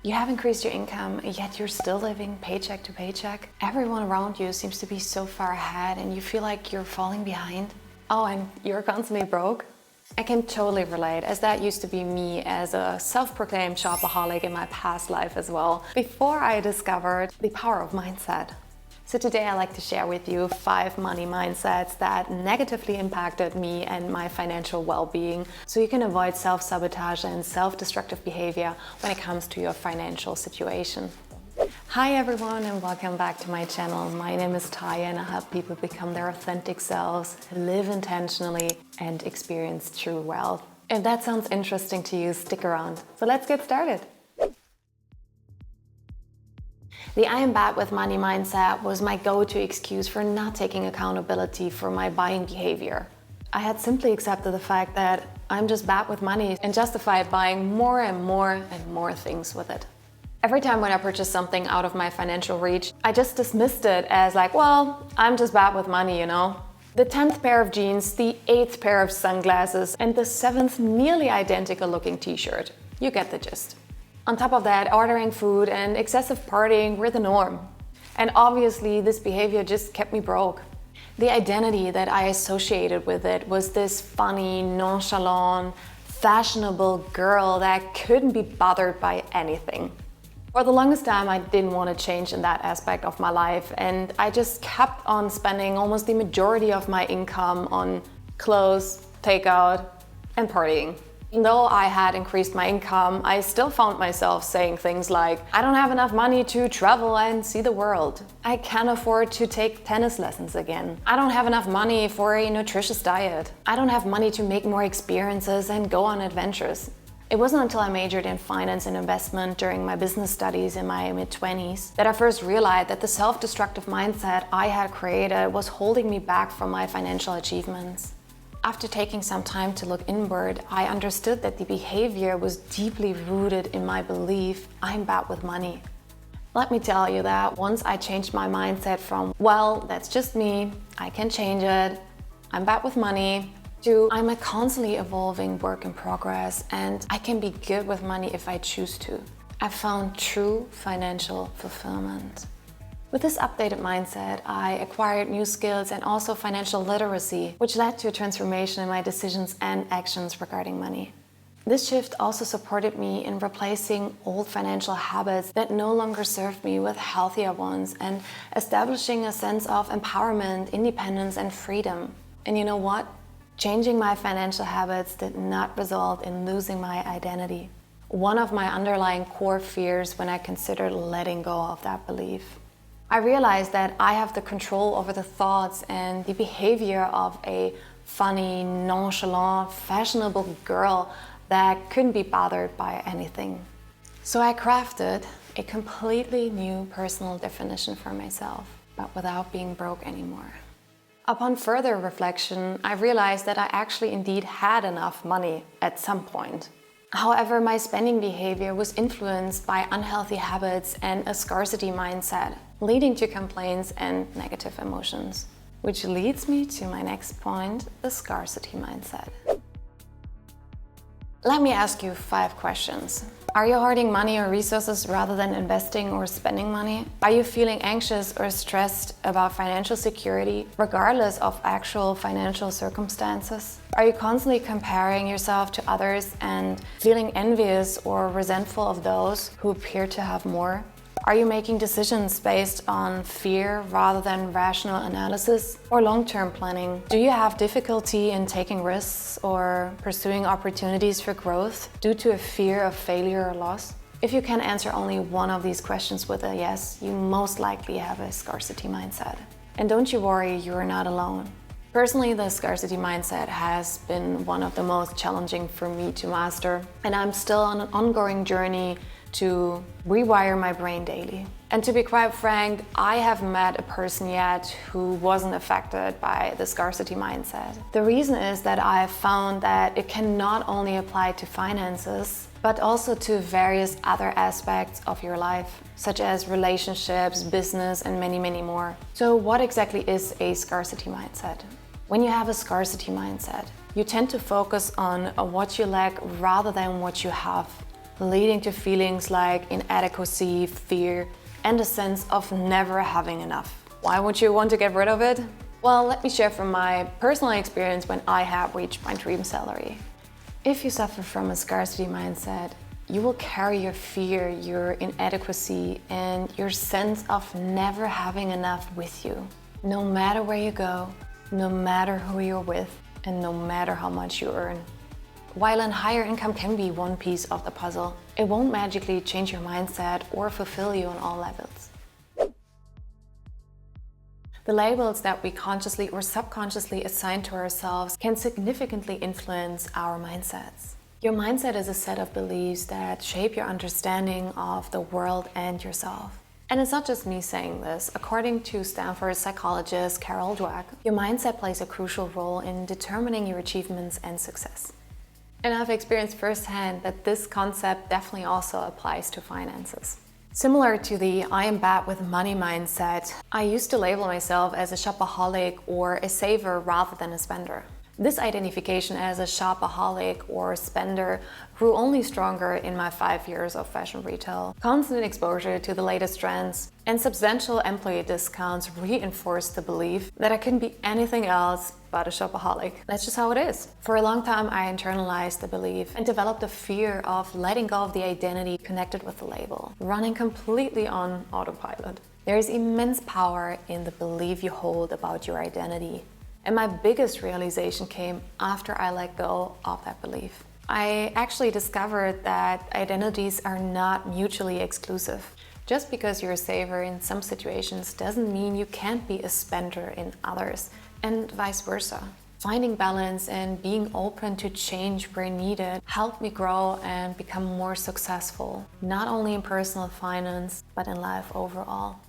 You have increased your income, yet you're still living paycheck to paycheck. Everyone around you seems to be so far ahead and you feel like you're falling behind. Oh, and you're constantly broke? I can totally relate, as that used to be me as a self-proclaimed shopaholic in my past life as well, before I discovered the power of mindset. So today I'd like to share with you 5 money mindsets that negatively impacted me and my financial well-being, so you can avoid self-sabotage and self-destructive behavior when it comes to your financial situation. Hi everyone and welcome back to my channel. My name is Taje and I help people become their authentic selves, live intentionally and experience true wealth. If that sounds interesting to you, stick around. So let's get started. The I am bad with money mindset was my go-to excuse for not taking accountability for my buying behavior. I had simply accepted the fact that I'm just bad with money and justified buying more and more things with it. Every time when I purchased something out of my financial reach, I just dismissed it as like, well, I'm just bad with money, you know? The 10th pair of jeans, the 8th pair of sunglasses, and the 7th nearly identical looking t-shirt. You get the gist. On top of that, ordering food and excessive partying were the norm. And obviously, this behavior just kept me broke. The identity that I associated with it was this funny, nonchalant, fashionable girl that couldn't be bothered by anything. For the longest time, I didn't want to change in that aspect of my life, and I just kept on spending almost the majority of my income on clothes, takeout, and partying. Even though I had increased my income, I still found myself saying things like, I don't have enough money to travel and see the world. I can't afford to take tennis lessons again. I don't have enough money for a nutritious diet. I don't have money to make more experiences and go on adventures. It wasn't until I majored in finance and investment during my business studies in my mid-20s that I first realized that the self-destructive mindset I had created was holding me back from my financial achievements. After taking some time to look inward, I understood that the behavior was deeply rooted in my belief I'm bad with money. Let me tell you that once I changed my mindset from, well, that's just me, I can change it, I'm bad with money, to I'm a constantly evolving work in progress and I can be good with money if I choose to, I found true financial fulfillment. With this updated mindset, I acquired new skills and also financial literacy, which led to a transformation in my decisions and actions regarding money. This shift also supported me in replacing old financial habits that no longer served me with healthier ones and establishing a sense of empowerment, independence, and freedom. And you know what? Changing my financial habits did not result in losing my identity. One of my underlying core fears when I considered letting go of that belief. I realized that I have the control over the thoughts and the behavior of a funny, nonchalant, fashionable girl that couldn't be bothered by anything. So I crafted a completely new personal definition for myself, but without being broke anymore. Upon further reflection, I realized that I actually indeed had enough money at some point. However, my spending behavior was influenced by unhealthy habits and a scarcity mindset, leading to complaints and negative emotions. Which leads me to my next point, the scarcity mindset. Let me ask you 5 questions. Are you hoarding money or resources rather than investing or spending money? Are you feeling anxious or stressed about financial security, regardless of actual financial circumstances? Are you constantly comparing yourself to others and feeling envious or resentful of those who appear to have more? Are you making decisions based on fear rather than rational analysis or long-term planning? Do you have difficulty in taking risks or pursuing opportunities for growth due to a fear of failure or loss? If you can answer only one of these questions with a yes, you most likely have a scarcity mindset. And don't you worry, you are not alone. Personally, the scarcity mindset has been one of the most challenging for me to master, and I'm still on an ongoing journey to rewire my brain daily. And to be quite frank, I haven't met a person yet who wasn't affected by the scarcity mindset. The reason is that I've found that it can not only apply to finances, but also to various other aspects of your life, such as relationships, business, and many more. So what exactly is a scarcity mindset? When you have a scarcity mindset, you tend to focus on what you lack rather than what you have. leading to feelings like inadequacy, fear, and a sense of never having enough. Why would you want to get rid of it? Well, let me share from my personal experience when I have reached my dream salary. If you suffer from a scarcity mindset, you will carry your fear, your inadequacy, and your sense of never having enough with you, no matter where you go, no matter who you're with, and no matter how much you earn. While a higher income can be one piece of the puzzle, it won't magically change your mindset or fulfill you on all levels. The labels that we consciously or subconsciously assign to ourselves can significantly influence our mindsets. Your mindset is a set of beliefs that shape your understanding of the world and yourself. And it's not just me saying this. According to Stanford psychologist Carol Dweck, your mindset plays a crucial role in determining your achievements and success. And I've experienced firsthand that this concept definitely also applies to finances. Similar to the I am bad with money mindset, I used to label myself as a shopaholic or a saver rather than a spender. This identification as a shopaholic or spender grew only stronger in my 5 years of fashion retail. Constant exposure to the latest trends and substantial employee discounts reinforced the belief that I couldn't be anything else but a shopaholic. That's just how it is. For a long time, I internalized the belief and developed a fear of letting go of the identity connected with the label, running completely on autopilot. There is immense power in the belief you hold about your identity. And my biggest realization came after I let go of that belief. I actually discovered that identities are not mutually exclusive. Just because you're a saver in some situations doesn't mean you can't be a spender in others, and vice versa. Finding balance and being open to change where needed helped me grow and become more successful, not only in personal finance, but in life overall.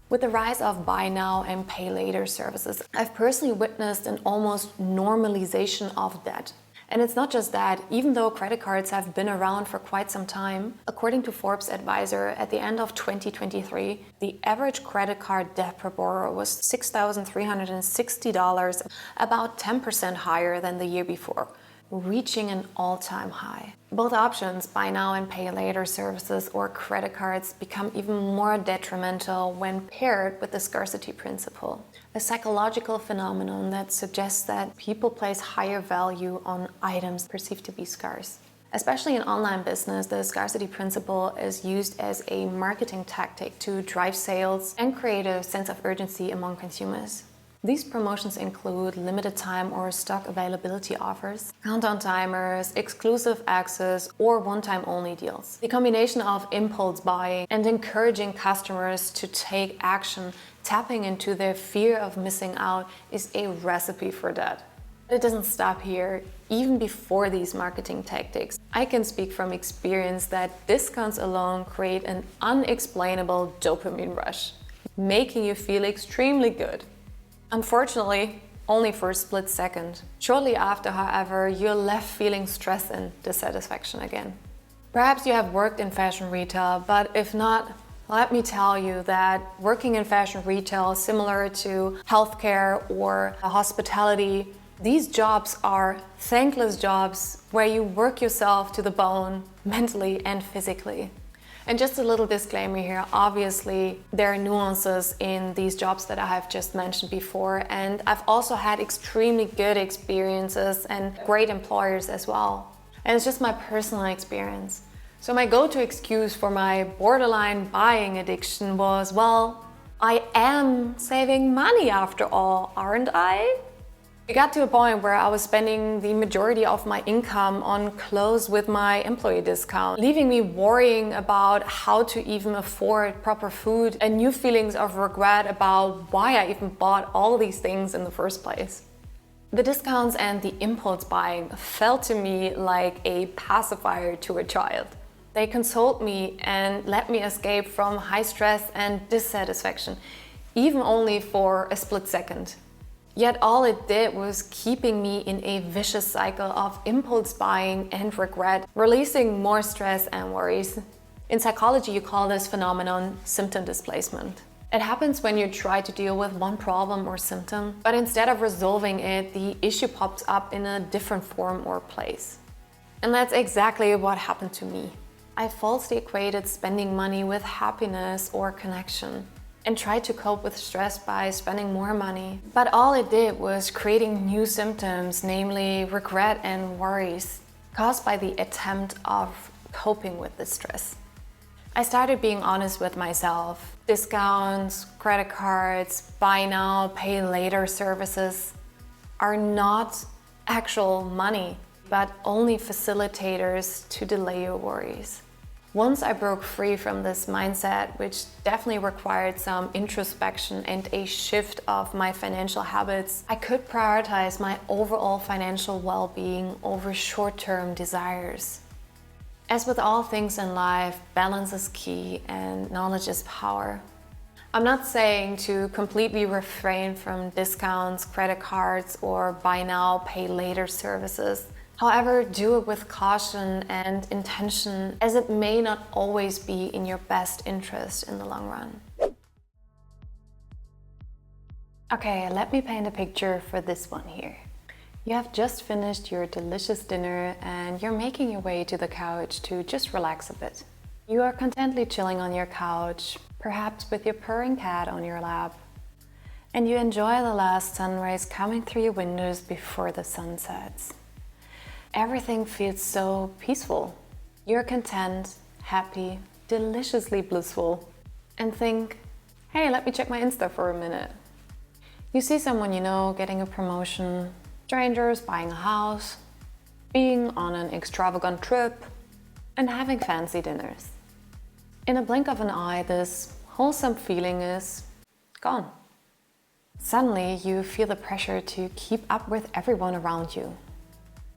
With the rise of buy now and pay later services, I've personally witnessed an almost normalization of debt. And it's not just that, even though credit cards have been around for quite some time, according to Forbes Advisor, at the end of 2023, the average credit card debt per borrower was $6,360, about 10% higher than the year before, reaching an all-time high. Both options, buy now and pay later services or credit cards, become even more detrimental when paired with the scarcity principle, a psychological phenomenon that suggests that people place higher value on items perceived to be scarce. Especially in online business, the scarcity principle is used as a marketing tactic to drive sales and create a sense of urgency among consumers. These promotions include limited time or stock availability offers, countdown timers, exclusive access, or one-time only deals. The combination of impulse buying and encouraging customers to take action, tapping into their fear of missing out, is a recipe for that. But it doesn't stop here. Even before these marketing tactics, I can speak from experience that discounts alone create an unexplainable dopamine rush, making you feel extremely good. Unfortunately, only for a split second. Shortly after, however, you're left feeling stress and dissatisfaction again. Perhaps you have worked in fashion retail, but if not, let me tell you that working in fashion retail, similar to healthcare or hospitality, these jobs are thankless jobs where you work yourself to the bone, mentally and physically. And just a little disclaimer here, obviously there are nuances in these jobs that I have just mentioned before, and I've also had extremely good experiences and great employers as well. And it's just my personal experience. So my go-to excuse for my borderline buying addiction was, well, I am saving money after all, aren't I? It got to a point where I was spending the majority of my income on clothes with my employee discount, leaving me worrying about how to even afford proper food and new feelings of regret about why I even bought all these things in the first place. The discounts and the impulse buying felt to me like a pacifier to a child. They consoled me and let me escape from high stress and dissatisfaction, even only for a split second. Yet all it did was keeping me in a vicious cycle of impulse buying and regret, releasing more stress and worries. In psychology, you call this phenomenon symptom displacement. It happens when you try to deal with one problem or symptom, but instead of resolving it, the issue pops up in a different form or place. And that's exactly what happened to me. I falsely equated spending money with happiness or connection and tried to cope with stress by spending more money. But all it did was creating new symptoms, namely regret and worries, caused by the attempt of coping with the stress. I started being honest with myself. Discounts, credit cards, buy now, pay later services are not actual money, but only facilitators to delay your worries. Once I broke free from this mindset, which definitely required some introspection and a shift of my financial habits, I could prioritize my overall financial well-being over short-term desires. As with all things in life, balance is key and knowledge is power. I'm not saying to completely refrain from discounts, credit cards, or buy now, pay later services. However, do it with caution and intention, as it may not always be in your best interest in the long run. Okay, let me paint a picture for this one here. You have just finished your delicious dinner and you're making your way to the couch to just relax a bit. You are contently chilling on your couch, perhaps with your purring cat on your lap, and you enjoy the last sunrise coming through your windows before the sun sets. Everything feels so peaceful. You're content, happy, deliciously blissful, and think, hey, let me check my Insta for a minute. You see someone you know getting a promotion, strangers buying a house, being on an extravagant trip, and having fancy dinners. In a blink of an eye, this wholesome feeling is gone. Suddenly, you feel the pressure to keep up with everyone around you.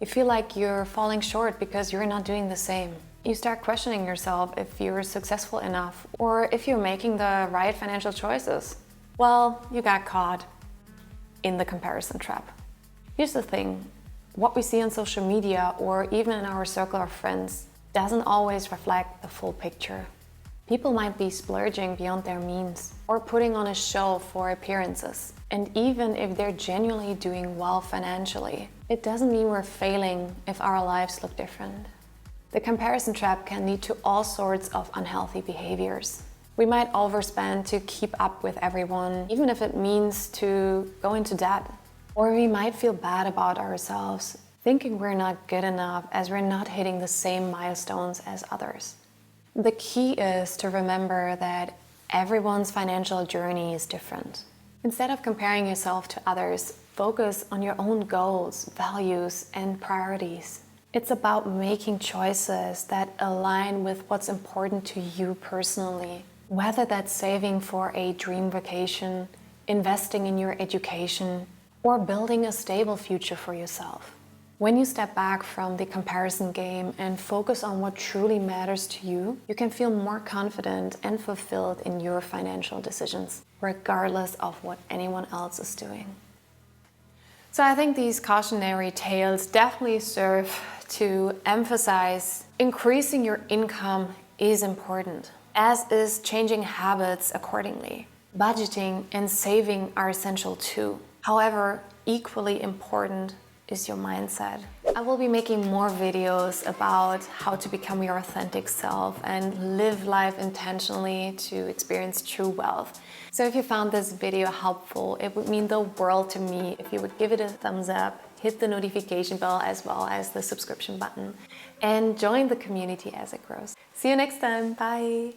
You feel like you're falling short because you're not doing the same. You start questioning yourself if you're successful enough or if you're making the right financial choices. Well, you got caught in the comparison trap. Here's the thing, what we see on social media or even in our circle of friends doesn't always reflect the full picture. People might be splurging beyond their means or putting on a show for appearances. And even if they're genuinely doing well financially, it doesn't mean we're failing if our lives look different. The comparison trap can lead to all sorts of unhealthy behaviors. We might overspend to keep up with everyone, even if it means to go into debt. Or we might feel bad about ourselves, thinking we're not good enough as we're not hitting the same milestones as others. The key is to remember that everyone's financial journey is different. Instead of comparing yourself to others, focus on your own goals, values, and priorities. It's about making choices that align with what's important to you personally, whether that's saving for a dream vacation, investing in your education, or building a stable future for yourself. When you step back from the comparison game and focus on what truly matters to you, you can feel more confident and fulfilled in your financial decisions, regardless of what anyone else is doing. So I think these cautionary tales definitely serve to emphasize increasing your income is important, as is changing habits accordingly. Budgeting and saving are essential too. However, equally important is your mindset. I will be making more videos about how to become your authentic self and live life intentionally to experience true wealth. So if you found this video helpful, it would mean the world to me if you would give it a thumbs up, hit the notification bell as well as the subscription button, and join the community as it grows. See you next time. Bye.